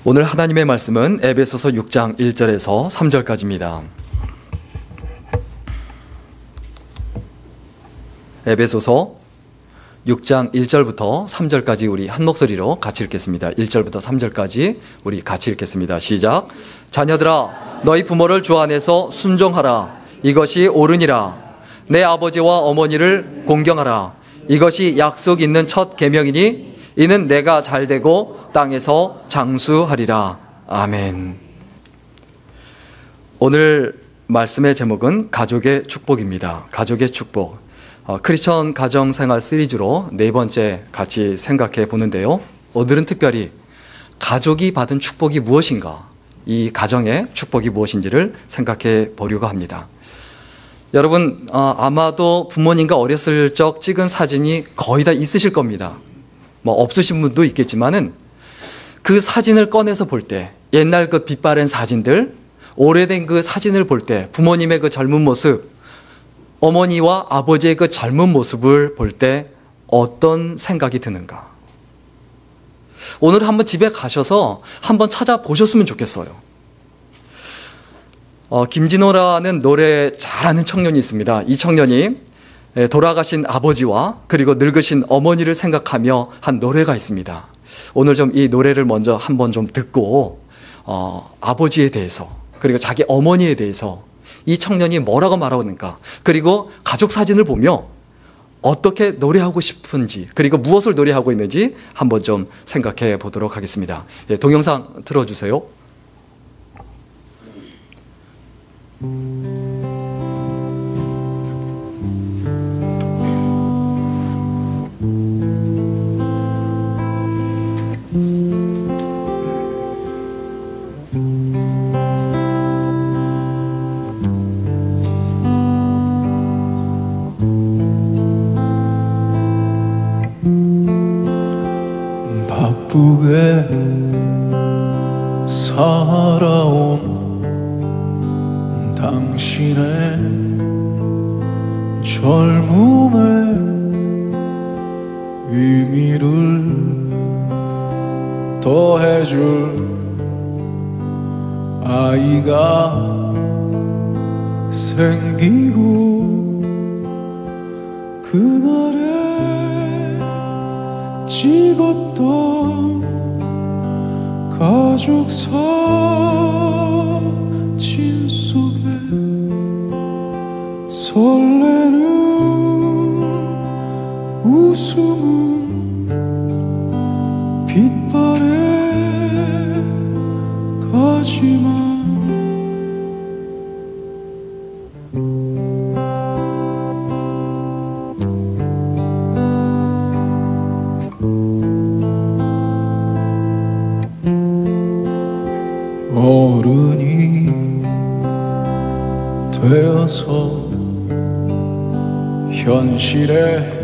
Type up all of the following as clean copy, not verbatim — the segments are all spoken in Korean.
오늘 하나님의 말씀은 에베소서 6장 1절에서 3절까지입니다. 에베소서 6장 1절부터 3절까지 우리 한 목소리로 같이 읽겠습니다. 1절부터 3절까지 우리 같이 읽겠습니다. 시작. 자녀들아, 너희 부모를 주 안에서 순종하라. 이것이 옳으니라. 내 아버지와 어머니를 공경하라. 이것이 약속 있는 첫 계명이니 이는 내가 잘되고 땅에서 장수하리라. 아멘. 오늘 말씀의 제목은 가족의 축복입니다. 가족의 축복. 크리스천 가정생활 시리즈로 네 번째 같이 생각해 보는데요. 오늘은 특별히 가족이 받은 축복이 무엇인가, 이 가정의 축복이 무엇인지를 생각해 보려고 합니다. 여러분, 아마도 부모님과 어렸을 적 찍은 사진이 거의 다 있으실 겁니다. 없으신 분도 있겠지만은 그 사진을 꺼내서 볼 때, 옛날 그 빛바랜 사진들, 오래된 그 사진을 볼 때 부모님의 그 젊은 모습, 어머니와 아버지의 그 젊은 모습을 볼 때 어떤 생각이 드는가? 오늘 한번 집에 가셔서 한번 찾아보셨으면 좋겠어요. 김진호라는 노래 잘하는 청년이 있습니다. 이 청년이 돌아가신 아버지와 그리고 늙으신 어머니를 생각하며 한 노래가 있습니다. 오늘 좀 이 노래를 먼저 한번 좀 듣고 아버지에 대해서 그리고 자기 어머니에 대해서 이 청년이 뭐라고 말하는가, 그리고 가족 사진을 보며 어떻게 노래하고 싶은지, 그리고 무엇을 노래하고 있는지 한번 좀 생각해 보도록 하겠습니다. 동영상 틀어주세요. 바쁘게 살아온 당신의 젊음의 의미를 더해줄 아이가 생기고 그날에 찍었던 가족 사진 속에 설레는 웃음은 빛바래 가지만 어른이 되어서 현실에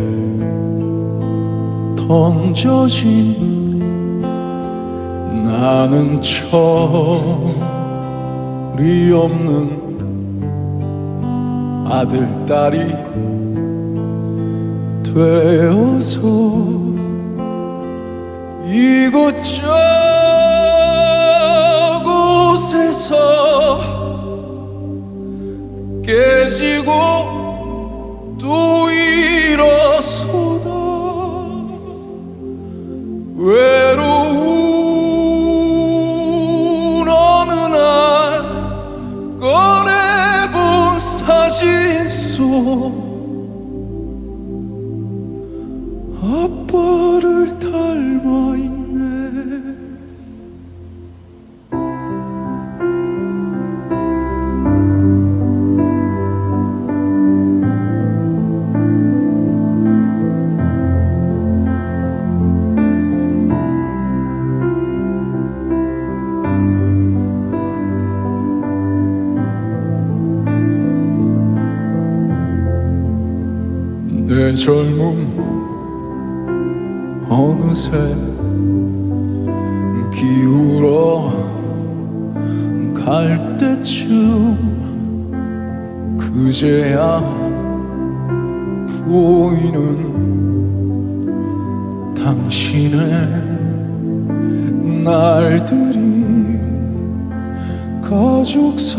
던져진 나는 철이 없는 아들, 딸이 되어서 이곳저곳에서 깨지고 또 일어서다 외로운 어느 날 꺼내본 사진 속 아빠를 닮아 있네. 내 젊음 어느새 기울어 갈 때쯤 그제야 보이는 당신의 날들이 가족 사진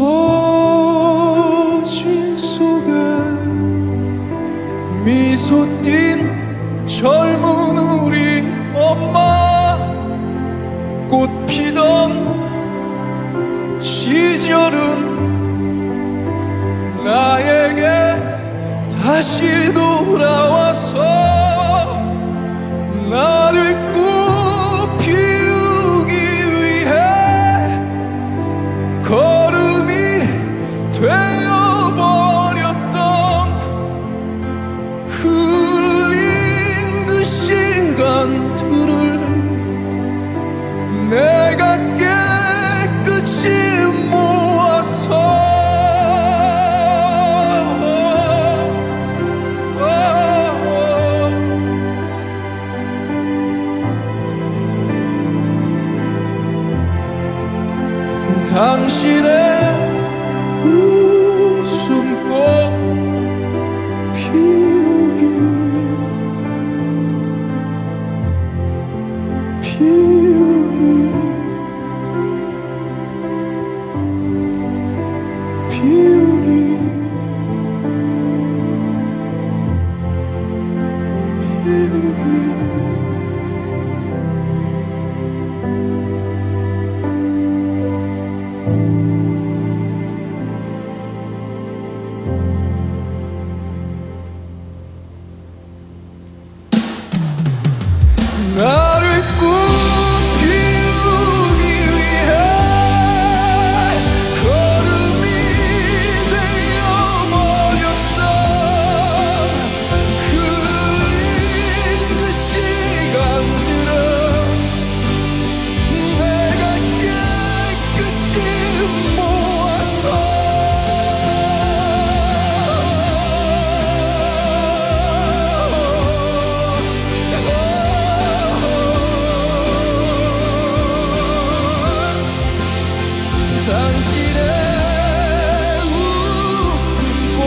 속에 미소 띤 젊은 우리 엄마, 꽃 피던 시절은 나에게 다시 돌아와서 나를 꽃 피우기 위해 걸음이 되어버렸던 흘린 그 시간들을 내가 깨끗이 모아서 당신의 웃음꽃 피우기 나를 꽃 피우기 위해 걸음이 되어버렸던 흘린 그 시간들은 내가 깨끗이 모아서 당신의 웃음꽃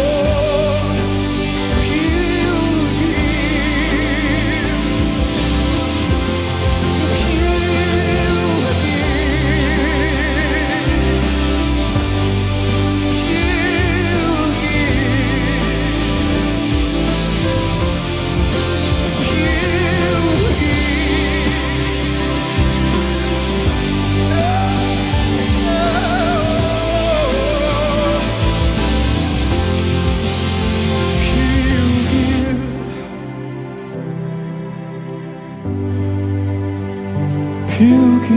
피우기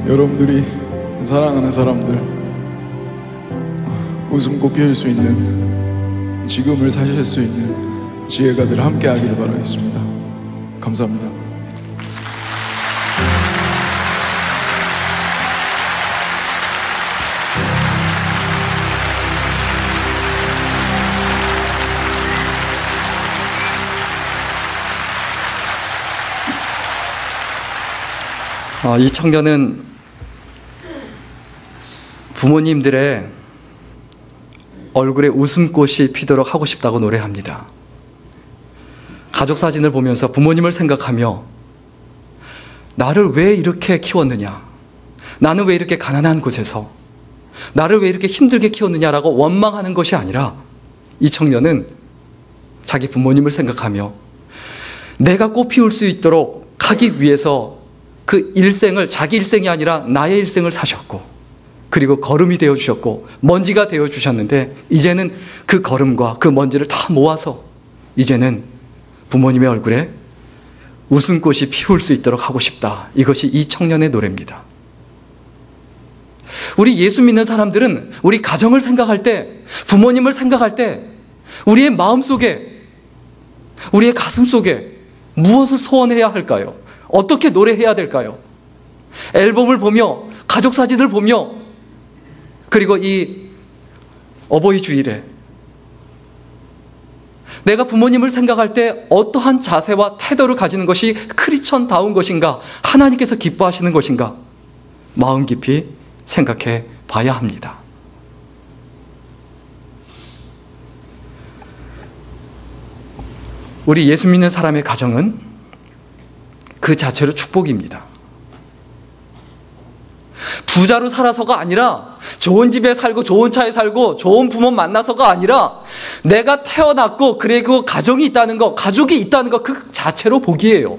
여러분들이 사랑하는 사람들 웃음꽃 피울 수 있는 지금을 사실 수 있는 지혜가 늘 함께 하기를 바라겠습니다. 감사합니다. 이 청년은 부모님들의 얼굴에 웃음꽃이 피도록 하고 싶다고 노래합니다. 가족 사진을 보면서 부모님을 생각하며 나를 왜 이렇게 키웠느냐, 나는 왜 이렇게 가난한 곳에서 나를 왜 이렇게 힘들게 키웠느냐라고 원망하는 것이 아니라 이 청년은 자기 부모님을 생각하며 내가 꽃 피울 수 있도록 하기 위해서 그 일생을, 자기 일생이 아니라 나의 일생을 사셨고, 그리고 걸음이 되어주셨고 먼지가 되어주셨는데 이제는 그 걸음과 그 먼지를 다 모아서 이제는 부모님의 얼굴에 웃음꽃이 피울 수 있도록 하고 싶다. 이것이 이 청년의 노래입니다. 우리 예수 믿는 사람들은 우리 가정을 생각할 때, 부모님을 생각할 때 우리의 마음속에, 우리의 가슴 속에 무엇을 소원해야 할까요? 어떻게 노래해야 될까요? 앨범을 보며, 가족 사진을 보며, 그리고 이 어버이 주일에 내가 부모님을 생각할 때 어떠한 자세와 태도를 가지는 것이 크리스천다운 것인가, 하나님께서 기뻐하시는 것인가, 마음 깊이 생각해 봐야 합니다. 우리 예수 믿는 사람의 가정은 그 자체로 축복입니다. 부자로 살아서가 아니라, 좋은 집에 살고 좋은 차에 살고 좋은 부모 만나서가 아니라, 내가 태어났고 그리고 가정이 있다는 것, 가족이 있다는 것, 그 자체로 복이에요.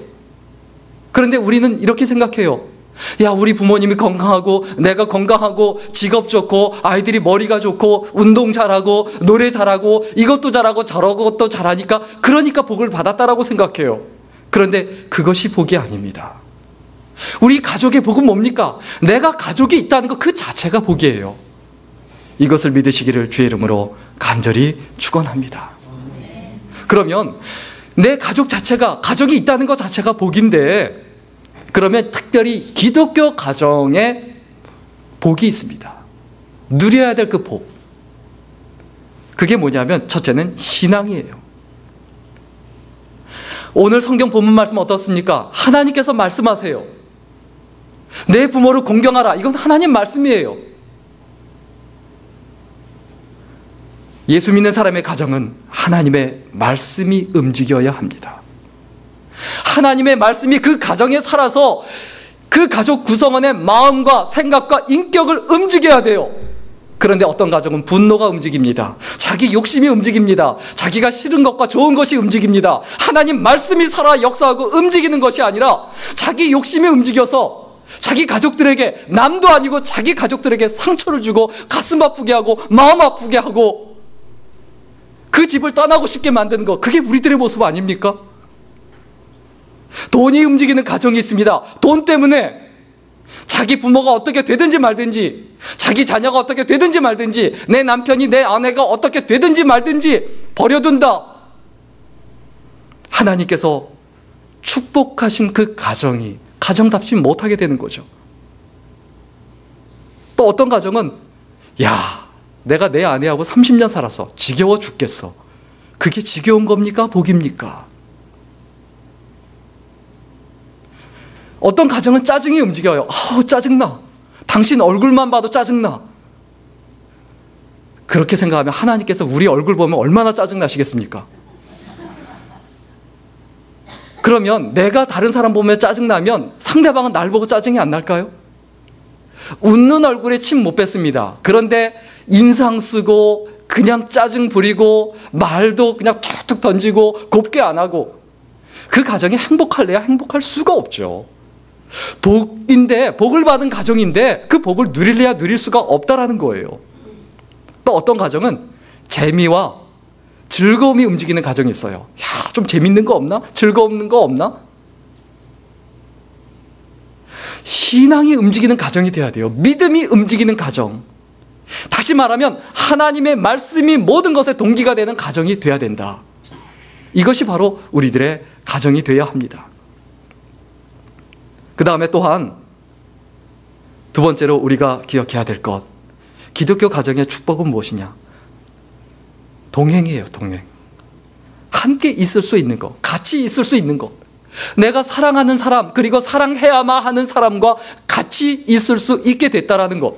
그런데 우리는 이렇게 생각해요. 야, 우리 부모님이 건강하고 내가 건강하고 직업 좋고 아이들이 머리가 좋고 운동 잘하고 노래 잘하고 이것도 잘하고 저것도 잘하니까, 그러니까 복을 받았다라고 생각해요. 그런데 그것이 복이 아닙니다. 우리 가족의 복은 뭡니까? 내가 가족이 있다는 것 그 자체가 복이에요. 이것을 믿으시기를 주의 이름으로 간절히 축원합니다. 그러면 내 가족 자체가, 가족이 있다는 것 자체가 복인데, 그러면 특별히 기독교 가정에 복이 있습니다. 누려야 될 그 복. 그게 뭐냐면 첫째는 신앙이에요. 오늘 성경 본문 말씀 어떻습니까? 하나님께서 말씀하세요. 내 부모를 공경하라. 이건 하나님 말씀이에요. 예수 믿는 사람의 가정은 하나님의 말씀이 움직여야 합니다. 하나님의 말씀이 그 가정에 살아서 그 가족 구성원의 마음과 생각과 인격을 움직여야 돼요. 그런데 어떤 가정은 분노가 움직입니다. 자기 욕심이 움직입니다. 자기가 싫은 것과 좋은 것이 움직입니다. 하나님 말씀이 살아 역사하고 움직이는 것이 아니라 자기 욕심이 움직여서 자기 가족들에게, 남도 아니고 자기 가족들에게 상처를 주고 가슴 아프게 하고 마음 아프게 하고 그 집을 떠나고 싶게 만드는 것, 그게 우리들의 모습 아닙니까? 돈이 움직이는 가정이 있습니다. 돈 때문에 자기 부모가 어떻게 되든지 말든지, 자기 자녀가 어떻게 되든지 말든지, 내 남편이, 내 아내가 어떻게 되든지 말든지 버려둔다. 하나님께서 축복하신 그 가정이 가정답지 못하게 되는 거죠. 또 어떤 가정은, 야, 내가 내 아내하고 30년 살아서 지겨워 죽겠어. 그게 지겨운 겁니까? 복입니까? 어떤 가정은 짜증이 움직여요. 아우, 짜증나. 당신 얼굴만 봐도 짜증나. 그렇게 생각하면 하나님께서 우리 얼굴 보면 얼마나 짜증나시겠습니까? 그러면 내가 다른 사람 보면 짜증나면 상대방은 날 보고 짜증이 안 날까요? 웃는 얼굴에 침 못 뱉습니다. 그런데 인상 쓰고 그냥 짜증 부리고 말도 그냥 툭툭 던지고 곱게 안 하고, 그 가정이 행복할래야 행복할 수가 없죠. 복인데, 복을 받은 가정인데 그 복을 누릴래야 누릴 수가 없다라는 거예요. 또 어떤 가정은 재미와 즐거움이 움직이는 가정이 있어요. 야, 좀 재밌는 거 없나? 즐거운 거 없나? 신앙이 움직이는 가정이 돼야 돼요. 믿음이 움직이는 가정. 다시 말하면 하나님의 말씀이 모든 것의 동기가 되는 가정이 돼야 된다. 이것이 바로 우리들의 가정이 되어야 합니다. 그 다음에 또한 두 번째로 우리가 기억해야 될 것, 기독교 가정의 축복은 무엇이냐? 동행이에요. 동행. 함께 있을 수 있는 것, 같이 있을 수 있는 것. 내가 사랑하는 사람, 그리고 사랑해야만 하는 사람과 같이 있을 수 있게 됐다라는 것.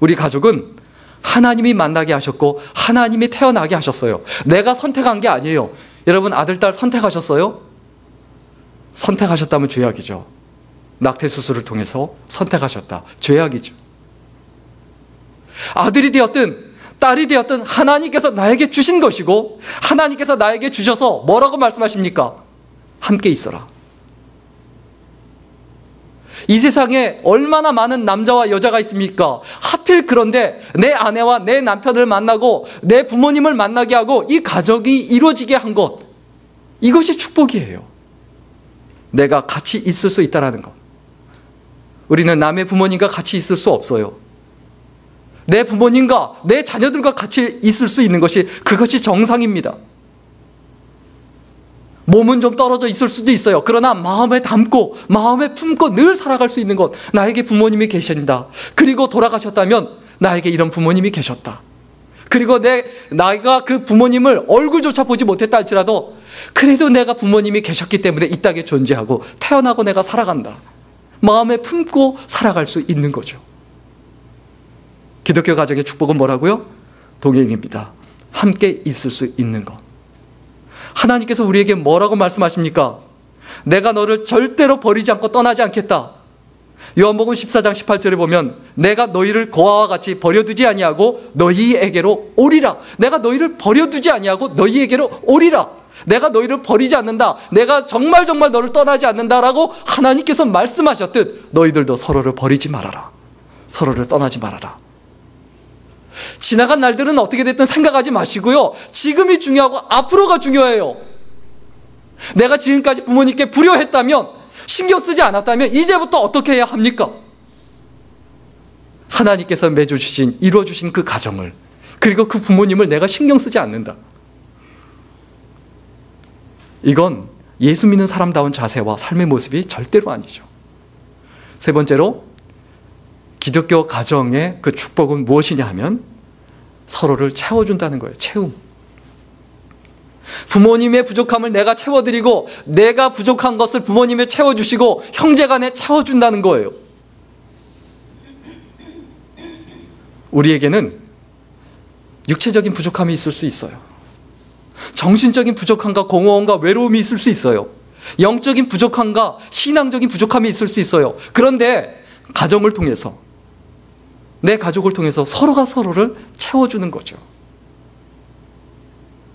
우리 가족은 하나님이 만나게 하셨고 하나님이 태어나게 하셨어요. 내가 선택한 게 아니에요. 여러분, 아들, 딸 선택하셨어요? 선택하셨다면 죄악이죠. 낙태수술을 통해서 선택하셨다. 죄악이죠. 아들이 되었든 딸이 되었든 하나님께서 나에게 주신 것이고, 하나님께서 나에게 주셔서 뭐라고 말씀하십니까? 함께 있어라. 이 세상에 얼마나 많은 남자와 여자가 있습니까? 하필 그런데 내 아내와 내 남편을 만나고 내 부모님을 만나게 하고 이 가정이 이루어지게 한 것, 이것이 축복이에요. 내가 같이 있을 수 있다는 것. 우리는 남의 부모님과 같이 있을 수 없어요. 내 부모님과 내 자녀들과 같이 있을 수 있는 것이, 그것이 정상입니다. 몸은 좀 떨어져 있을 수도 있어요. 그러나 마음에 담고 마음에 품고 늘 살아갈 수 있는 것, 나에게 부모님이 계신다. 그리고 돌아가셨다면 나에게 이런 부모님이 계셨다. 그리고 내가 그 부모님을 얼굴조차 보지 못했다 할지라도 그래도 내가 부모님이 계셨기 때문에 이 땅에 존재하고 태어나고 내가 살아간다. 마음에 품고 살아갈 수 있는 거죠. 기독교 가정의 축복은 뭐라고요? 동행입니다. 함께 있을 수 있는 것. 하나님께서 우리에게 뭐라고 말씀하십니까? 내가 너를 절대로 버리지 않고 떠나지 않겠다. 요한복음 14장 18절에 보면 내가 너희를 고아와 같이 버려두지 아니하고 너희에게로 오리라. 내가 너희를 버려두지 아니하고 너희에게로 오리라. 내가 너희를 버리지 않는다. 내가 정말 너를 떠나지 않는다라고 하나님께서 말씀하셨듯 너희들도 서로를 버리지 말아라. 서로를 떠나지 말아라. 지나간 날들은 어떻게 됐든 생각하지 마시고요. 지금이 중요하고 앞으로가 중요해요. 내가 지금까지 부모님께 불효했다면, 신경 쓰지 않았다면 이제부터 어떻게 해야 합니까? 하나님께서 맺어주신, 이루어주신 그 가정을, 그리고 그 부모님을 내가 신경 쓰지 않는다. 이건 예수 믿는 사람다운 자세와 삶의 모습이 절대로 아니죠. 세 번째로, 기독교 가정의 그 축복은 무엇이냐 하면 서로를 채워준다는 거예요. 채움. 부모님의 부족함을 내가 채워드리고 내가 부족한 것을 부모님이 채워주시고 형제간에 채워준다는 거예요. 우리에게는 육체적인 부족함이 있을 수 있어요. 정신적인 부족함과 공허함과 외로움이 있을 수 있어요. 영적인 부족함과 신앙적인 부족함이 있을 수 있어요. 그런데 가정을 통해서, 내 가족을 통해서 서로가 서로를 채워주는 거죠.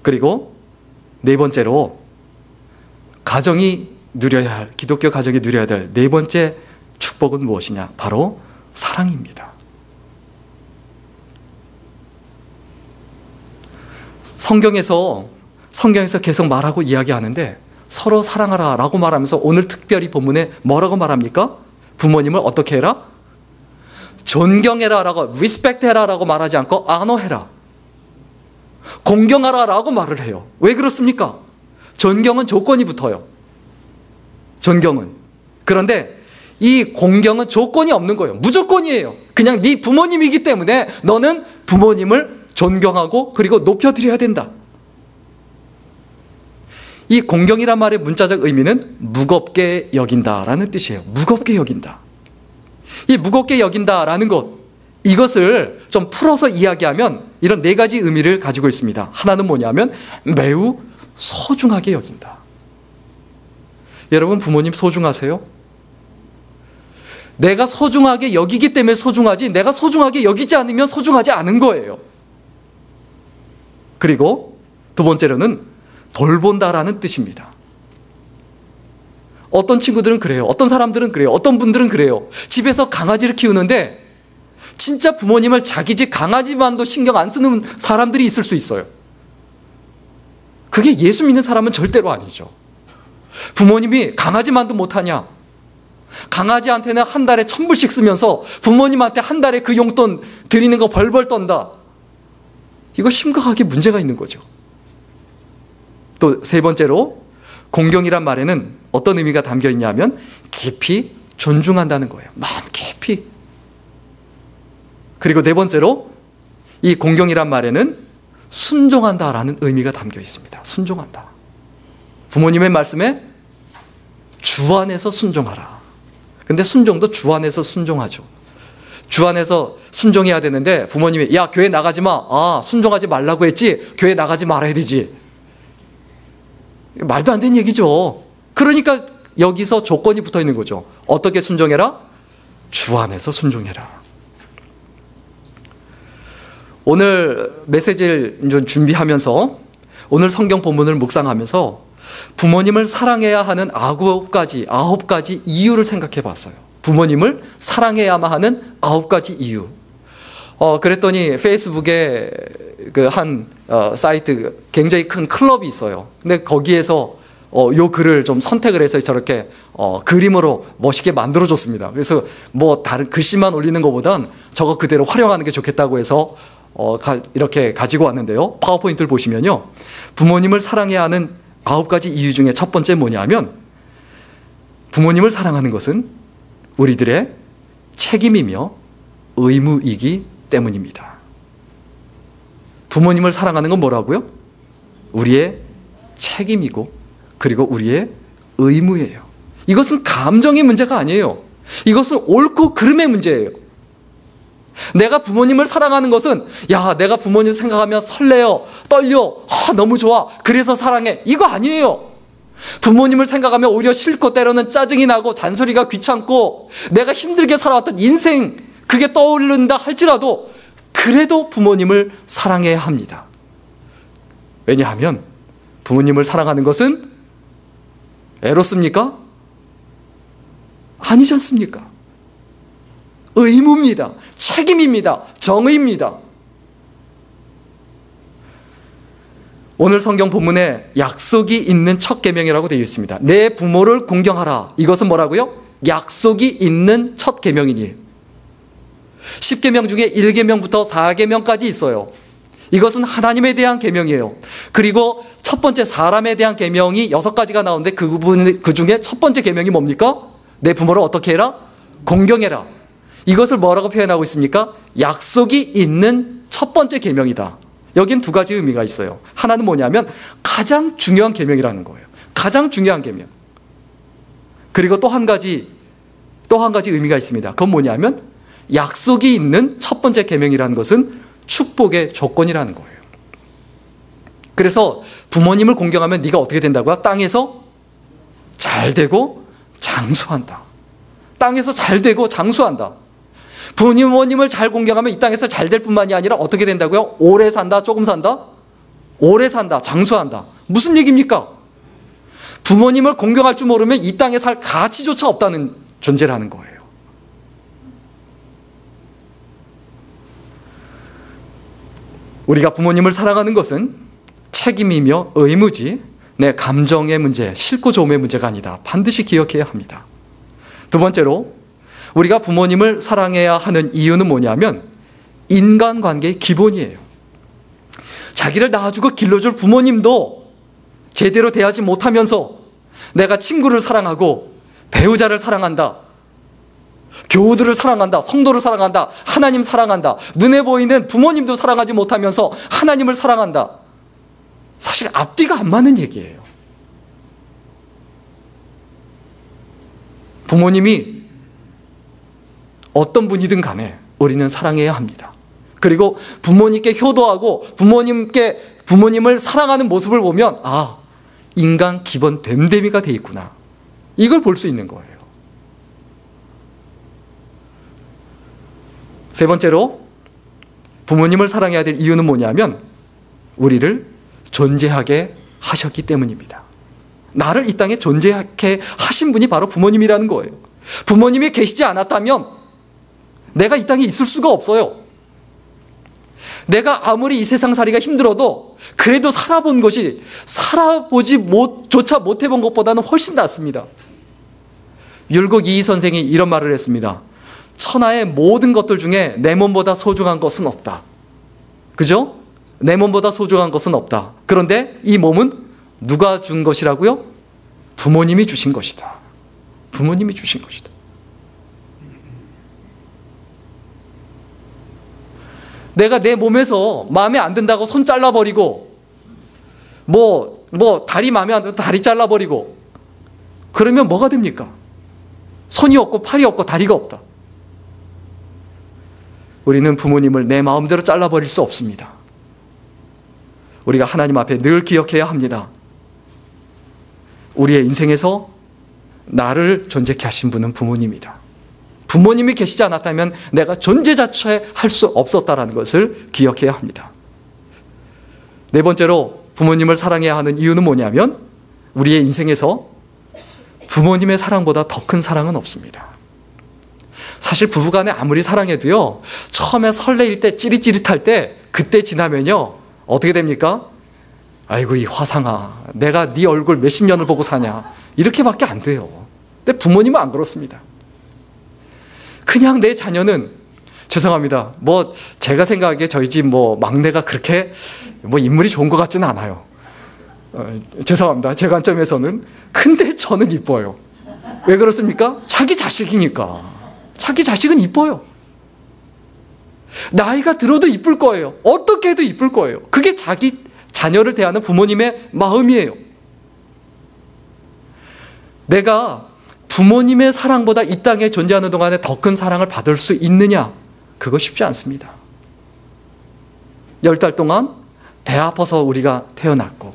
그리고 네 번째로, 가정이 누려야 할, 기독교 가정이 누려야 될 네 번째 축복은 무엇이냐? 바로 사랑입니다. 성경에서 계속 말하고 이야기하는데 서로 사랑하라 라고 말하면서 오늘 특별히 본문에 뭐라고 말합니까? 부모님을 어떻게 해라? 존경해라 라고, respect 해라 라고 말하지 않고 아노해라, 공경하라 라고 말을 해요. 왜 그렇습니까? 존경은 조건이 붙어요. 존경은. 그런데 이 공경은 조건이 없는 거예요. 무조건이에요. 그냥 네 부모님이기 때문에 너는 부모님을 존경하고 그리고 높여드려야 된다. 이 공경이란 말의 문자적 의미는 무겁게 여긴다라는 뜻이에요. 무겁게 여긴다. 이 무겁게 여긴다라는 것, 이것을 좀 풀어서 이야기하면 이런 네 가지 의미를 가지고 있습니다. 하나는 뭐냐면 매우 소중하게 여긴다. 여러분, 부모님 소중하세요? 내가 소중하게 여기기 때문에 소중하지, 내가 소중하게 여기지 않으면 소중하지 않은 거예요. 그리고 두 번째로는 돌본다라는 뜻입니다. 어떤 친구들은 그래요. 어떤 사람들은 그래요. 어떤 분들은 그래요. 집에서 강아지를 키우는데 진짜 부모님을 자기 집 강아지만도 신경 안 쓰는 사람들이 있을 수 있어요. 그게 예수 믿는 사람은 절대로 아니죠. 부모님이 강아지만도 못하냐? 강아지한테는 한 달에 1,000불씩 쓰면서 부모님한테 한 달에 그 용돈 드리는 거 벌벌 떤다. 이거 심각하게 문제가 있는 거죠. 또 세 번째로, 공경이란 말에는 어떤 의미가 담겨 있냐면 깊이 존중한다는 거예요. 마음 깊이. 그리고 네 번째로, 이 공경이란 말에는 순종한다라는 의미가 담겨 있습니다. 순종한다. 부모님의 말씀에 주 안에서 순종하라. 근데 순종도 주 안에서 순종하죠. 주 안에서 순종해야 되는데 부모님이 야, 교회 나가지 마. 아, 순종하지 말라고 했지. 교회 나가지 말아야 되지. 말도 안 되는 얘기죠. 그러니까 여기서 조건이 붙어 있는 거죠. 어떻게 순종해라? 주 안에서 순종해라. 오늘 메시지를 준비하면서, 오늘 성경 본문을 묵상하면서 부모님을 사랑해야 하는 9가지 이유를 생각해 봤어요. 부모님을 사랑해야만 하는 9가지 이유. 그랬더니 페이스북에 그 한 사이트, 굉장히 큰 클럽이 있어요. 근데 거기에서 요 글을 좀 선택을 해서 저렇게 그림으로 멋있게 만들어줬습니다. 그래서 뭐 다른 글씨만 올리는 것보단 저거 그대로 활용하는 게 좋겠다고 해서 이렇게 가지고 왔는데요. 파워포인트를 보시면요, 부모님을 사랑해야 하는 9가지 이유 중에 첫 번째 뭐냐면, 부모님을 사랑하는 것은 우리들의 책임이며 의무이기 때문입니다. 부모님을 사랑하는 건 뭐라고요? 우리의 책임이고 그리고 우리의 의무예요. 이것은 감정의 문제가 아니에요. 이것은 옳고 그름의 문제예요. 내가 부모님을 사랑하는 것은, 야, 내가 부모님 생각하면 설레요, 떨려, 너무 좋아, 그래서 사랑해, 이거 아니에요. 부모님을 생각하면 오히려 싫고 때로는 짜증이 나고 잔소리가 귀찮고 내가 힘들게 살아왔던 인생 그게 떠오른다 할지라도 그래도 부모님을 사랑해야 합니다. 왜냐하면 부모님을 사랑하는 것은 에로스입니까? 아니지 않습니까? 의무입니다. 책임입니다. 정의입니다. 오늘 성경 본문에 약속이 있는 첫 계명이라고 되어 있습니다. 내 부모를 공경하라. 이것은 뭐라고요? 약속이 있는 첫 계명이니 10계명 중에 1계명부터 4계명까지 있어요. 이것은 하나님에 대한 계명이에요. 그리고 첫 번째 사람에 대한 계명이 6가지가 나오는데 그 중에 첫 번째 계명이 뭡니까? 내 부모를 어떻게 해라? 공경해라. 이것을 뭐라고 표현하고 있습니까? 약속이 있는 첫 번째 계명이다. 여긴 2가지 의미가 있어요. 하나는 뭐냐면 가장 중요한 계명이라는 거예요. 가장 중요한 계명. 그리고 또 한 가지 의미가 있습니다. 그건 뭐냐면 약속이 있는 첫 번째 계명이라는 것은 축복의 조건이라는 거예요. 그래서 부모님을 공경하면 네가 어떻게 된다고요? 땅에서 잘 되고 장수한다. 땅에서 잘 되고 장수한다. 부모님을 잘 공경하면 이 땅에서 잘 될 뿐만이 아니라 어떻게 된다고요? 오래 산다, 조금 산다? 오래 산다, 장수한다. 무슨 얘기입니까? 부모님을 공경할 줄 모르면 이 땅에 살 가치조차 없다는 존재라는 거예요. 우리가 부모님을 사랑하는 것은 책임이며 의무지 내 감정의 문제, 싫고 좋음의 문제가 아니다. 반드시 기억해야 합니다. 2번째로 우리가 부모님을 사랑해야 하는 이유는 뭐냐면 인간관계의 기본이에요. 자기를 낳아주고 길러줄 부모님도 제대로 대하지 못하면서 내가 친구를 사랑하고 배우자를 사랑한다, 교우들을 사랑한다, 성도를 사랑한다, 하나님 사랑한다, 눈에 보이는 부모님도 사랑하지 못하면서 하나님을 사랑한다. 사실 앞뒤가 안 맞는 얘기예요. 부모님이 어떤 분이든 간에 우리는 사랑해야 합니다. 그리고 부모님께 효도하고 부모님을 사랑하는 모습을 보면 아, 인간 기본 됨됨이가 돼 있구나. 이걸 볼 수 있는 거예요. 3번째로 부모님을 사랑해야 될 이유는 뭐냐면 우리를 존재하게 하셨기 때문입니다. 나를 이 땅에 존재하게 하신 분이 바로 부모님이라는 거예요. 부모님이 계시지 않았다면 내가 이 땅에 있을 수가 없어요. 내가 아무리 이 세상살이가 힘들어도 그래도 살아본 것이 조차 못해본 것보다는 훨씬 낫습니다. 율곡 이희 선생이 이런 말을 했습니다. 천하의 모든 것들 중에 내 몸보다 소중한 것은 없다. 그죠? 내 몸보다 소중한 것은 없다. 그런데 이 몸은 누가 준 것이라고요? 부모님이 주신 것이다. 부모님이 주신 것이다. 내가 내 몸에서 마음에 안 든다고 손 잘라버리고 다리 마음에 안 들면 다리 잘라버리고 그러면 뭐가 됩니까? 손이 없고 팔이 없고 다리가 없다. 우리는 부모님을 내 마음대로 잘라버릴 수 없습니다. 우리가 하나님 앞에 늘 기억해야 합니다. 우리의 인생에서 나를 존재케 하신 분은 부모님이다. 부모님이 계시지 않았다면 내가 존재 자체 할 수 없었다는 것을 기억해야 합니다. 4번째로 부모님을 사랑해야 하는 이유는 뭐냐면 우리의 인생에서 부모님의 사랑보다 더 큰 사랑은 없습니다. 사실 부부간에 아무리 사랑해도요, 처음에 설레일 때 찌릿찌릿할 때 그때 지나면요 어떻게 됩니까? 아이고 이 화상아, 내가 네 얼굴 몇십 년을 보고 사냐, 이렇게밖에 안 돼요. 근데 부모님은 안 그렇습니다. 그냥 내 자녀는 죄송합니다. 제가 생각하기에 저희 집 막내가 그렇게 인물이 좋은 것 같지는 않아요. 죄송합니다. 제 관점에서는. 근데 저는 이뻐요. 왜 그렇습니까? 자기 자식이니까. 자기 자식은 이뻐요. 나이가 들어도 이쁠 거예요. 어떻게 해도 이쁠 거예요. 그게 자기 자녀를 대하는 부모님의 마음이에요. 내가 부모님의 사랑보다 이 땅에 존재하는 동안에 더 큰 사랑을 받을 수 있느냐? 그거 쉽지 않습니다. 10달 동안 배 아파서 우리가 태어났고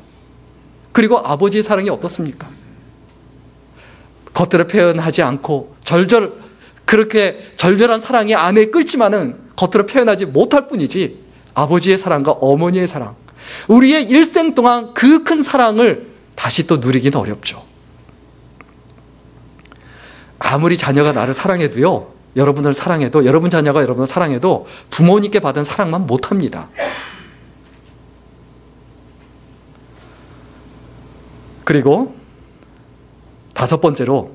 그리고 아버지의 사랑이 어떻습니까? 겉으로 표현하지 않고 그렇게 절절한 사랑이 안에 끓지만은 겉으로 표현하지 못할 뿐이지, 아버지의 사랑과 어머니의 사랑, 우리의 일생 동안 그 큰 사랑을 다시 또 누리기는 어렵죠. 아무리 자녀가 나를 사랑해도요, 여러분을 사랑해도, 여러분 자녀가 여러분을 사랑해도 부모님께 받은 사랑만 못합니다. 그리고 다섯 번째로,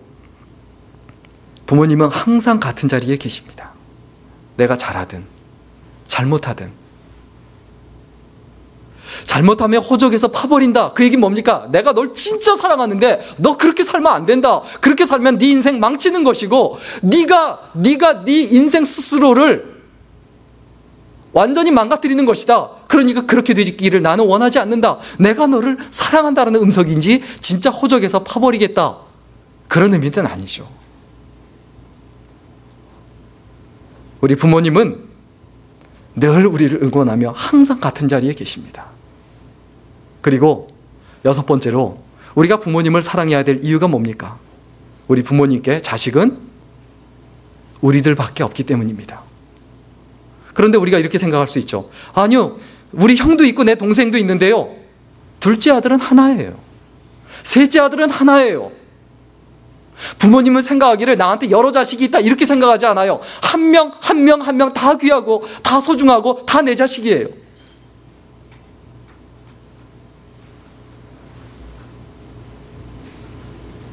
부모님은 항상 같은 자리에 계십니다. 내가 잘하든 잘못하든. 잘못하면 호적에서 파버린다. 그 얘기는 뭡니까? 내가 널 진짜 사랑하는데 너 그렇게 살면 안 된다. 그렇게 살면 네 인생 망치는 것이고, 네가 네 인생 스스로를 완전히 망가뜨리는 것이다. 그러니까 그렇게 되기를 나는 원하지 않는다. 내가 너를 사랑한다는 음성인지 진짜 호적에서 파버리겠다. 그런 의미는 아니죠. 우리 부모님은 늘 우리를 응원하며 항상 같은 자리에 계십니다. 그리고 여섯 번째로, 우리가 부모님을 사랑해야 될 이유가 뭡니까? 우리 부모님께 자식은 우리들밖에 없기 때문입니다. 그런데 우리가 이렇게 생각할 수 있죠. 아니요, 우리 형도 있고 내 동생도 있는데요, 둘째 아들은 하나예요. 셋째 아들은 하나예요. 부모님은 생각하기를 나한테 여러 자식이 있다 이렇게 생각하지 않아요. 한 명 다 귀하고 다 소중하고 다 내 자식이에요.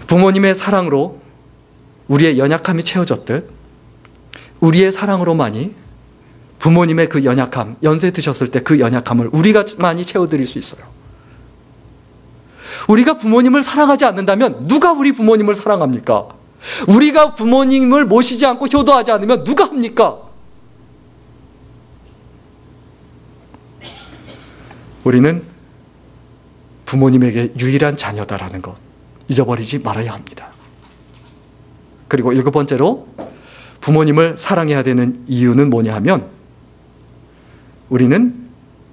부모님의 사랑으로 우리의 연약함이 채워졌듯, 우리의 사랑으로만이 부모님의 그 연약함, 연세 드셨을 때 그 연약함을 우리가 많이 채워드릴 수 있어요. 우리가 부모님을 사랑하지 않는다면 누가 우리 부모님을 사랑합니까? 우리가 부모님을 모시지 않고 효도하지 않으면 누가 합니까? 우리는 부모님에게 유일한 자녀다라는 것 잊어버리지 말아야 합니다. 그리고 일곱 번째로, 부모님을 사랑해야 되는 이유는 뭐냐 하면, 우리는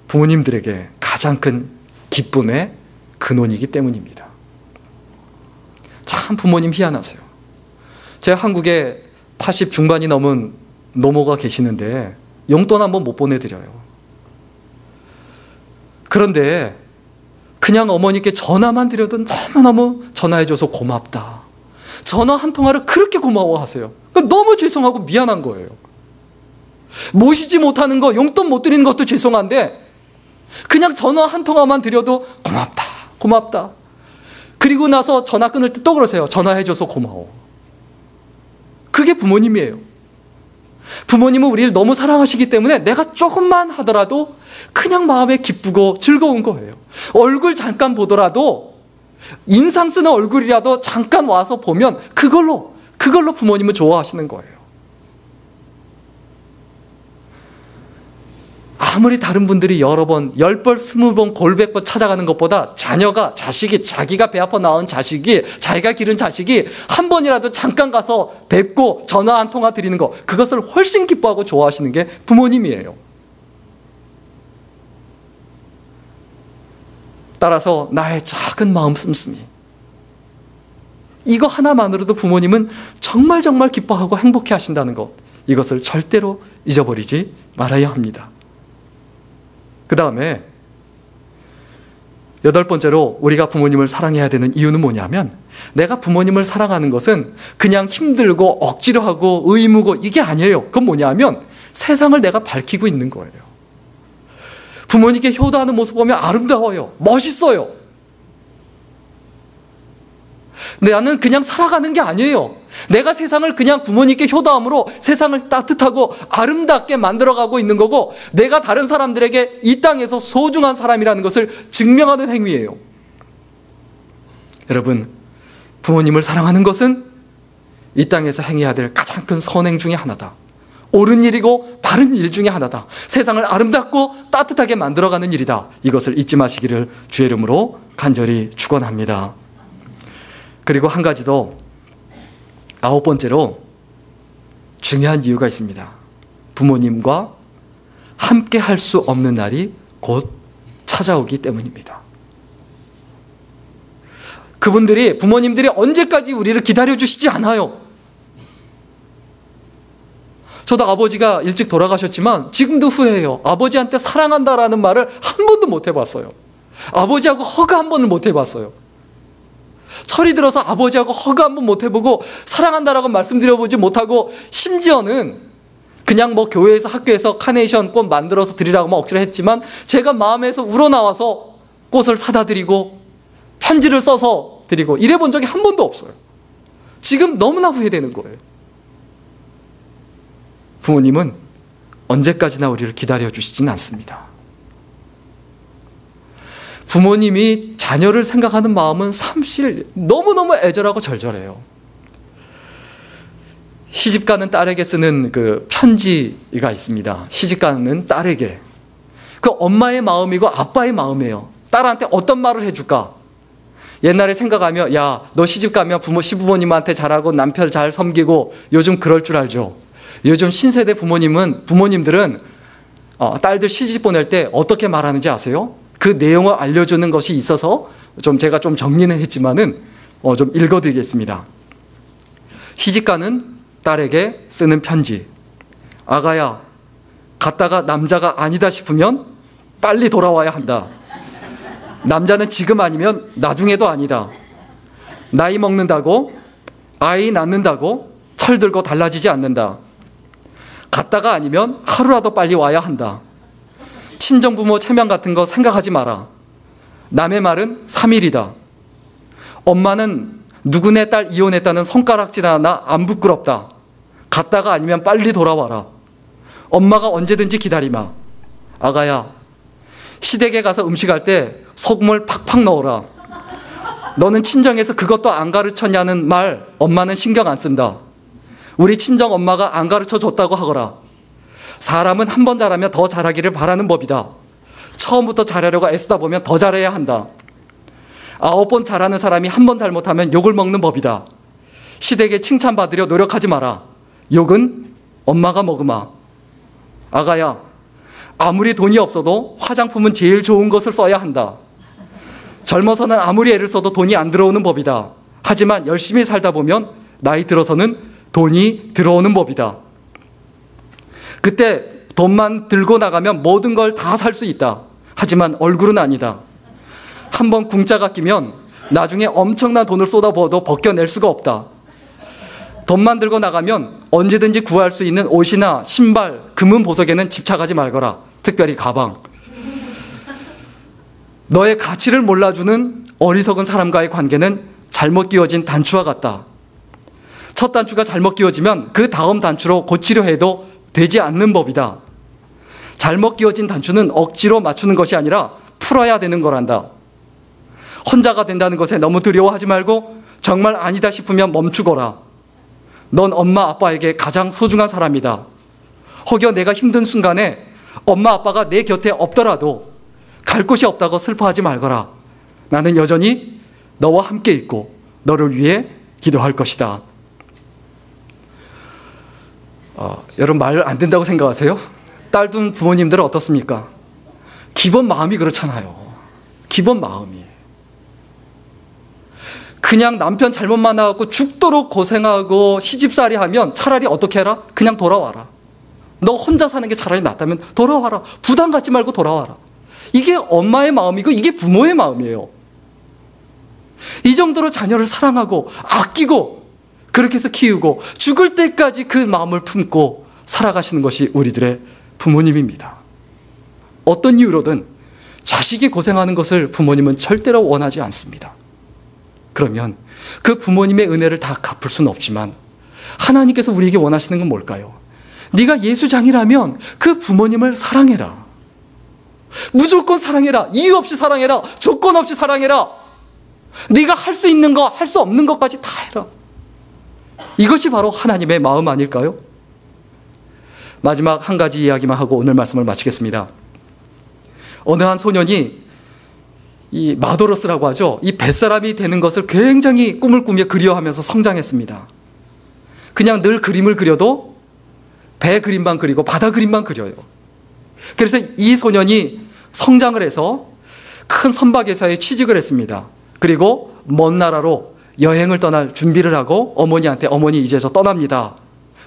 부모님들에게 가장 큰 기쁨의 근원이기 때문입니다. 참 부모님 희한하세요. 제가 한국에 80 중반이 넘은 노모가 계시는데 용돈 한번 못 보내드려요. 그런데 그냥 어머니께 전화만 드려도 너무너무 전화해줘서 고맙다, 전화 한 통화를 그렇게 고마워하세요. 너무 죄송하고 미안한 거예요. 모시지 못하는 거, 용돈 못 드리는 것도 죄송한데 그냥 전화 한 통화만 드려도 고맙다. 그리고 나서 전화 끊을 때 또 그러세요. 전화해줘서 고마워. 그게 부모님이에요. 부모님은 우리를 너무 사랑하시기 때문에 내가 조금만 하더라도 그냥 마음에 기쁘고 즐거운 거예요. 얼굴 잠깐 보더라도, 인상 쓰는 얼굴이라도 잠깐 와서 보면 그걸로 부모님은 좋아하시는 거예요. 아무리 다른 분들이 여러 번, 10번, 20번, 골백번 찾아가는 것보다 자기가 배 아파 낳은 자식이, 자기가 기른 자식이 한 번이라도 잠깐 가서 뵙고 전화 한 통화 드리는 거, 그것을 훨씬 기뻐하고 좋아하시는 게 부모님이에요. 따라서 나의 작은 마음 씀씀이, 이거 하나만으로도 부모님은 정말 기뻐하고 행복해 하신다는 것, 이것을 절대로 잊어버리지 말아야 합니다. 그 다음에 여덟 번째로, 우리가 부모님을 사랑해야 되는 이유는 뭐냐면, 내가 부모님을 사랑하는 것은 그냥 힘들고 억지로 하고 의무고 이게 아니에요. 그건 뭐냐면 세상을 내가 밝히고 있는 거예요. 부모님께 효도하는 모습 보면 아름다워요. 멋있어요. 근데 나는 그냥 살아가는 게 아니에요. 내가 세상을 그냥 부모님께 효도함으로 세상을 따뜻하고 아름답게 만들어가고 있는 거고, 내가 다른 사람들에게 이 땅에서 소중한 사람이라는 것을 증명하는 행위예요. 여러분, 부모님을 사랑하는 것은 이 땅에서 행해야 될 가장 큰 선행 중에 하나다. 옳은 일이고 바른 일 중에 하나다. 세상을 아름답고 따뜻하게 만들어가는 일이다. 이것을 잊지 마시기를 주의 이름으로 간절히 축원합니다. 그리고 한 가지 더, 아홉 번째로 중요한 이유가 있습니다. 부모님과 함께 할 수 없는 날이 곧 찾아오기 때문입니다. 부모님들이 언제까지 우리를 기다려주시지 않아요. 저도 아버지가 일찍 돌아가셨지만 지금도 후회해요. 아버지한테 사랑한다라는 말을 한 번도 못 해봤어요. 아버지하고 허가 한 번을 못 해봤어요. 철이 들어서 아버지하고 허가 한 번 못 해보고 사랑한다라고 말씀드려보지 못하고, 심지어는 그냥 뭐 교회에서 학교에서 카네이션 꽃 만들어서 드리라고 억지로 했지만 제가 마음에서 우러나와서 꽃을 사다 드리고 편지를 써서 드리고 이래 본 적이 한 번도 없어요. 지금 너무나 후회되는 거예요. 부모님은 언제까지나 우리를 기다려주시진 않습니다. 부모님이 자녀를 생각하는 마음은 사실 너무너무 애절하고 절절해요. 시집가는 딸에게 쓰는 그 편지가 있습니다. 시집가는 딸에게. 그 엄마의 마음이고 아빠의 마음이에요. 딸한테 어떤 말을 해줄까? 옛날에 생각하며, 야, 너 시집가면 시부모님한테 잘하고 남편 잘 섬기고, 요즘 그럴 줄 알죠. 요즘 신세대 부모님들은 딸들 시집 보낼 때 어떻게 말하는지 아세요? 그 내용을 알려주는 것이 있어서 제가 좀 정리는 했지만은 좀 읽어드리겠습니다. 시집가는 딸에게 쓰는 편지. 아가야, 갔다가 남자가 아니다 싶으면 빨리 돌아와야 한다. 남자는 지금 아니면 나중에도 아니다. 나이 먹는다고, 아이 낳는다고 철들고 달라지지 않는다. 갔다가 아니면 하루라도 빨리 와야 한다. 친정부모 체면 같은 거 생각하지 마라. 남의 말은 3일이다. 엄마는 누구네 딸 이혼했다는 손가락질 하나 안 부끄럽다. 갔다가 아니면 빨리 돌아와라. 엄마가 언제든지 기다리마. 아가야, 시댁에 가서 음식할 때 소금을 팍팍 넣어라. 너는 친정에서 그것도 안 가르쳤냐는 말 엄마는 신경 안 쓴다. 우리 친정 엄마가 안 가르쳐 줬다고 하거라. 사람은 한 번 잘하면 더 잘하기를 바라는 법이다. 처음부터 잘하려고 애쓰다 보면 더 잘해야 한다. 9번 잘하는 사람이 한 번 잘못하면 욕을 먹는 법이다. 시댁에 칭찬받으려 노력하지 마라. 욕은 엄마가 먹으마. 아가야, 아무리 돈이 없어도 화장품은 제일 좋은 것을 써야 한다. 젊어서는 아무리 애를 써도 돈이 안 들어오는 법이다. 하지만 열심히 살다 보면 나이 들어서는 돈이 들어오는 법이다. 그때 돈만 들고 나가면 모든 걸 다 살 수 있다. 하지만 얼굴은 아니다. 한번 궁자가 끼면 나중에 엄청난 돈을 쏟아부어도 벗겨낼 수가 없다. 돈만 들고 나가면 언제든지 구할 수 있는 옷이나 신발, 금은 보석에는 집착하지 말거라. 특별히 가방. 너의 가치를 몰라주는 어리석은 사람과의 관계는 잘못 끼워진 단추와 같다. 첫 단추가 잘못 끼워지면 그 다음 단추로 고치려 해도 되지 않는 법이다. 잘못 끼워진 단추는 억지로 맞추는 것이 아니라 풀어야 되는 거란다. 혼자가 된다는 것에 너무 두려워하지 말고 정말 아니다 싶으면 멈추거라. 넌 엄마 아빠에게 가장 소중한 사람이다. 혹여 내가 힘든 순간에 엄마 아빠가 내 곁에 없더라도 갈 곳이 없다고 슬퍼하지 말거라. 나는 여전히 너와 함께 있고 너를 위해 기도할 것이다. 여러분, 말 안 된다고 생각하세요? 딸 둔 부모님들은 어떻습니까? 기본 마음이 그렇잖아요. 기본 마음이. 그냥 남편 잘못 만나고 죽도록 고생하고 시집살이 하면 차라리 어떻게 해라? 그냥 돌아와라. 너 혼자 사는 게 차라리 낫다면 돌아와라. 부담 갖지 말고 돌아와라. 이게 엄마의 마음이고 이게 부모의 마음이에요. 이 정도로 자녀를 사랑하고 아끼고 그렇게 해서 키우고 죽을 때까지 그 마음을 품고 살아가시는 것이 우리들의 부모님입니다. 어떤 이유로든 자식이 고생하는 것을 부모님은 절대로 원하지 않습니다. 그러면 그 부모님의 은혜를 다 갚을 수는 없지만 하나님께서 우리에게 원하시는 건 뭘까요? 네가 예수장이라면 그 부모님을 사랑해라. 무조건 사랑해라. 이유 없이 사랑해라. 조건 없이 사랑해라. 네가 할 수 있는 거, 할 수 없는 것까지 다 해라. 이것이 바로 하나님의 마음 아닐까요? 마지막 한 가지 이야기만 하고 오늘 말씀을 마치겠습니다. 어느 한 소년이 이 마도로스라고 하죠. 이 뱃사람이 되는 것을 굉장히 꿈을 꾸며 그리워하면서 성장했습니다. 그냥 늘 그림을 그려도 배 그림만 그리고 바다 그림만 그려요. 그래서 이 소년이 성장을 해서 큰 선박회사에 취직을 했습니다. 그리고 먼 나라로 여행을 떠날 준비를 하고 어머니한테 어머니 이제 저 떠납니다.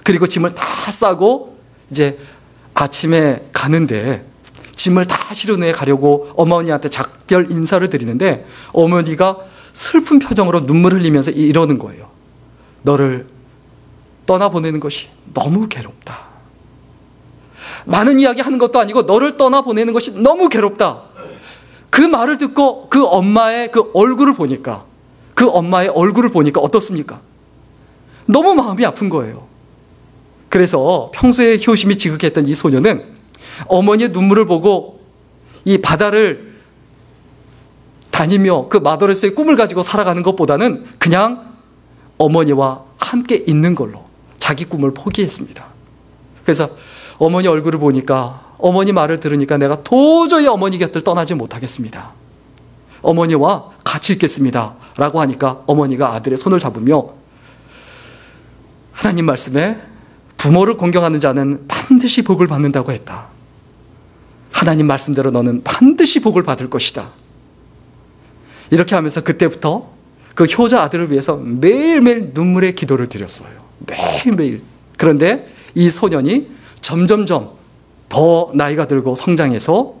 그리고 짐을 다 싸고 이제 아침에 가는데 짐을 다 실은 후에 가려고 어머니한테 작별 인사를 드리는데 어머니가 슬픈 표정으로 눈물 흘리면서 이러는 거예요. 너를 떠나보내는 것이 너무 괴롭다. 많은 이야기 하는 것도 아니고 너를 떠나보내는 것이 너무 괴롭다. 그 말을 듣고 그 엄마의 그 얼굴을 보니까 어떻습니까? 너무 마음이 아픈 거예요. 그래서 평소에 효심이 지극했던 이 소녀는 어머니의 눈물을 보고 이 바다를 다니며 그 마도레스의 꿈을 가지고 살아가는 것보다는 그냥 어머니와 함께 있는 걸로 자기 꿈을 포기했습니다. 그래서 어머니 얼굴을 보니까, 어머니 말을 들으니까 내가 도저히 어머니 곁을 떠나지 못하겠습니다. 어머니와 같이 있겠습니다 라고 하니까 어머니가 아들의 손을 잡으며 하나님 말씀에 부모를 공경하는 자는 반드시 복을 받는다고 했다. 하나님 말씀대로 너는 반드시 복을 받을 것이다. 이렇게 하면서 그때부터 그 효자 아들을 위해서 매일매일 눈물의 기도를 드렸어요. 매일매일. 그런데 이 소년이 점점점 더 나이가 들고 성장해서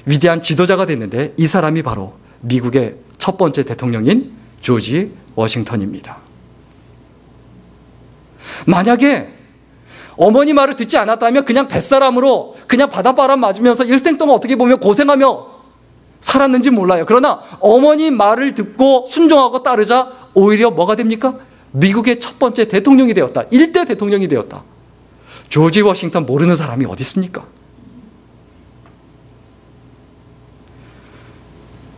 위대한 지도자가 됐는데 이 사람이 바로 미국의 첫 번째 대통령인 조지 워싱턴입니다. 만약에 어머니 말을 듣지 않았다면 그냥 뱃사람으로 그냥 바닷바람 맞으면서 일생 동안 어떻게 보면 고생하며 살았는지 몰라요. 그러나 어머니 말을 듣고 순종하고 따르자 오히려 뭐가 됩니까? 미국의 첫 번째 대통령이 되었다. 1대 대통령이 되었다. 조지 워싱턴 모르는 사람이 어디 있습니까?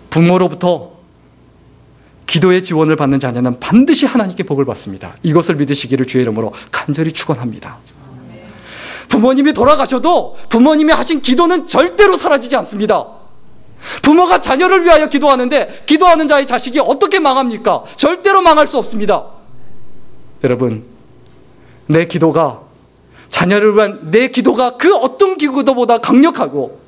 부모로부터 기도의 지원을 받는 자녀는 반드시 하나님께 복을 받습니다. 이것을 믿으시기를 주의 이름으로 간절히 축원합니다. 부모님이 돌아가셔도 부모님이 하신 기도는 절대로 사라지지 않습니다. 부모가 자녀를 위하여 기도하는데 기도하는 자의 자식이 어떻게 망합니까? 절대로 망할 수 없습니다. 여러분, 내 기도가, 자녀를 위한 내 기도가 그 어떤 기도보다 강력하고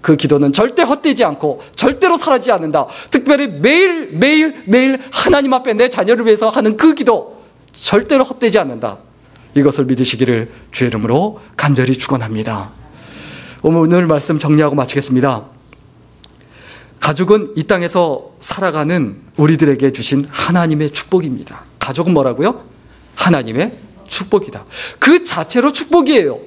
그 기도는 절대 헛되지 않고 절대로 사라지지 않는다. 특별히 매일 하나님 앞에 내 자녀를 위해서 하는 그 기도 절대로 헛되지 않는다. 이것을 믿으시기를 주의 이름으로 간절히 축원합니다. 오늘 말씀 정리하고 마치겠습니다. 가족은 이 땅에서 살아가는 우리들에게 주신 하나님의 축복입니다. 가족은 뭐라고요? 하나님의 축복이다. 그 자체로 축복이에요.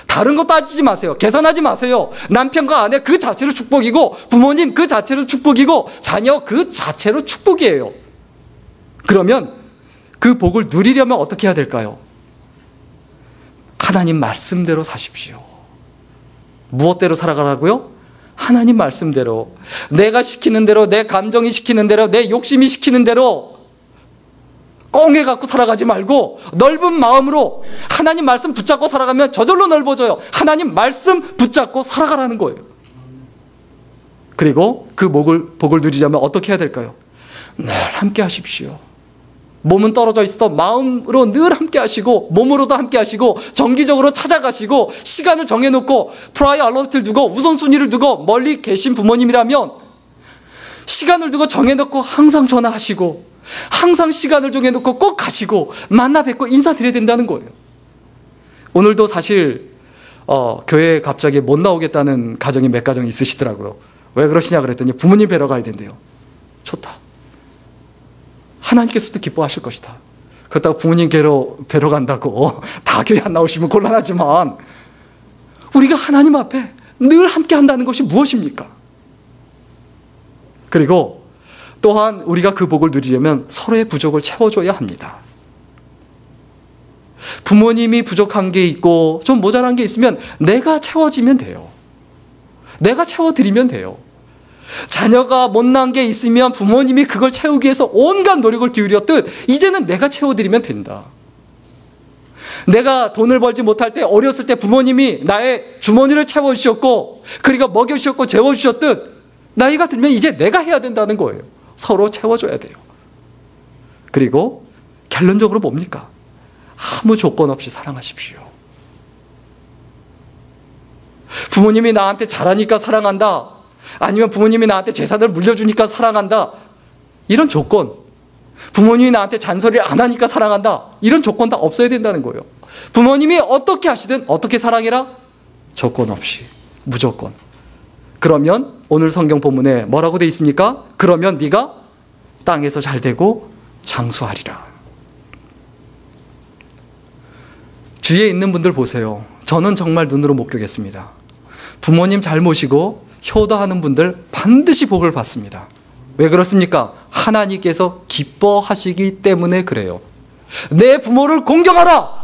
다른 거 따지지 마세요. 계산하지 마세요. 남편과 아내 그 자체로 축복이고, 부모님 그 자체로 축복이고, 자녀 그 자체로 축복이에요. 그러면 그 복을 누리려면 어떻게 해야 될까요? 하나님 말씀대로 사십시오. 무엇대로 살아가라고요? 하나님 말씀대로, 내가 시키는 대로, 내 감정이 시키는 대로, 내 욕심이 시키는 대로 꽁해 갖고 살아가지 말고 넓은 마음으로 하나님 말씀 붙잡고 살아가면 저절로 넓어져요. 하나님 말씀 붙잡고 살아가라는 거예요. 그리고 그 복을 누리려면 어떻게 해야 될까요? 늘 함께 하십시오. 몸은 떨어져 있어도 마음으로 늘 함께 하시고, 몸으로도 함께 하시고, 정기적으로 찾아가시고, 시간을 정해놓고 프라이어리티를 두고 우선순위를 두고, 멀리 계신 부모님이라면 시간을 두고 정해놓고 항상 전화하시고, 항상 시간을 정해놓고 꼭 가시고 만나 뵙고 인사드려야 된다는 거예요. 오늘도 사실 교회에 갑자기 못 나오겠다는 가정이 몇 가정이 있으시더라고요. 왜 그러시냐 그랬더니 부모님 뵈러 가야 된대요. 좋다. 하나님께서도 기뻐하실 것이다. 그렇다고 부모님 뵈러 간다고 다 교회 안 나오시면 곤란하지만 우리가 하나님 앞에 늘 함께 한다는 것이 무엇입니까? 그리고 또한 우리가 그 복을 누리려면 서로의 부족을 채워줘야 합니다. 부모님이 부족한 게 있고 좀 모자란 게 있으면 내가 채워지면 돼요. 내가 채워드리면 돼요. 자녀가 못난 게 있으면 부모님이 그걸 채우기 위해서 온갖 노력을 기울였듯 이제는 내가 채워드리면 된다. 내가 돈을 벌지 못할 때, 어렸을 때 부모님이 나의 주머니를 채워주셨고 그리고 먹여주셨고 재워주셨듯 나이가 들면 이제 내가 해야 된다는 거예요. 서로 채워줘야 돼요. 그리고 결론적으로 뭡니까? 아무 조건 없이 사랑하십시오. 부모님이 나한테 잘하니까 사랑한다, 아니면 부모님이 나한테 재산을 물려주니까 사랑한다, 이런 조건, 부모님이 나한테 잔소리를 안 하니까 사랑한다, 이런 조건 다 없어야 된다는 거예요. 부모님이 어떻게 하시든 어떻게 사랑해라? 조건 없이, 무조건. 그러면 오늘 성경 본문에 뭐라고 돼 있습니까? 그러면 네가 땅에서 잘 되고 장수하리라. 주위에 있는 분들 보세요. 저는 정말 눈으로 목격했습니다. 부모님 잘 모시고 효도하는 분들 반드시 복을 받습니다. 왜 그렇습니까? 하나님께서 기뻐하시기 때문에 그래요. 내 부모를 공경하라,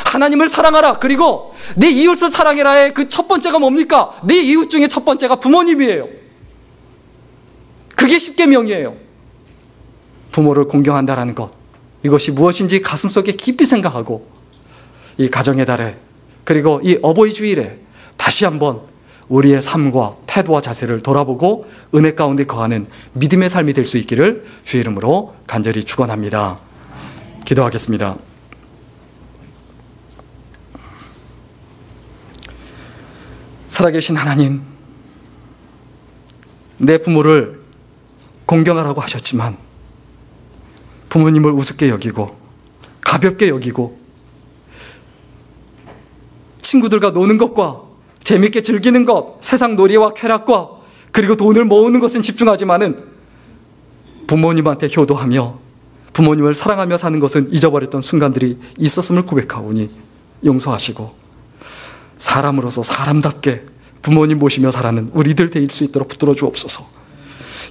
하나님을 사랑하라, 그리고 내 이웃을 사랑해라의 그 첫 번째가 뭡니까? 내 이웃 중에 첫 번째가 부모님이에요. 그게 십계명이에요. 부모를 공경한다라는 것, 이것이 무엇인지 가슴속에 깊이 생각하고 이 가정의 달에, 그리고 이 어버이 주일에 다시 한번 우리의 삶과 태도와 자세를 돌아보고 은혜 가운데 거하는 믿음의 삶이 될 수 있기를 주의 이름으로 간절히 축원합니다. 기도하겠습니다. 살아계신 하나님, 내 부모를 공경하라고 하셨지만 부모님을 우습게 여기고 가볍게 여기고 친구들과 노는 것과 재밌게 즐기는 것, 세상 놀이와 쾌락과 그리고 돈을 모으는 것은 집중하지만은 부모님한테 효도하며 부모님을 사랑하며 사는 것은 잊어버렸던 순간들이 있었음을 고백하오니 용서하시고 사람으로서 사람답게 부모님 모시며 살아가는 우리들 될 수 있도록 붙들어 주옵소서.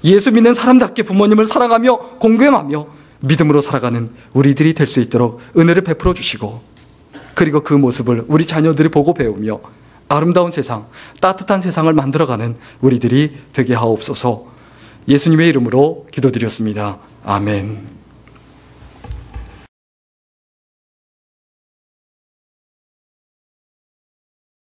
예수 믿는 사람답게 부모님을 사랑하며 공경하며 믿음으로 살아가는 우리들이 될 수 있도록 은혜를 베풀어 주시고, 그리고 그 모습을 우리 자녀들이 보고 배우며 아름다운 세상, 따뜻한 세상을 만들어가는 우리들이 되게 하옵소서. 예수님의 이름으로 기도드렸습니다. 아멘.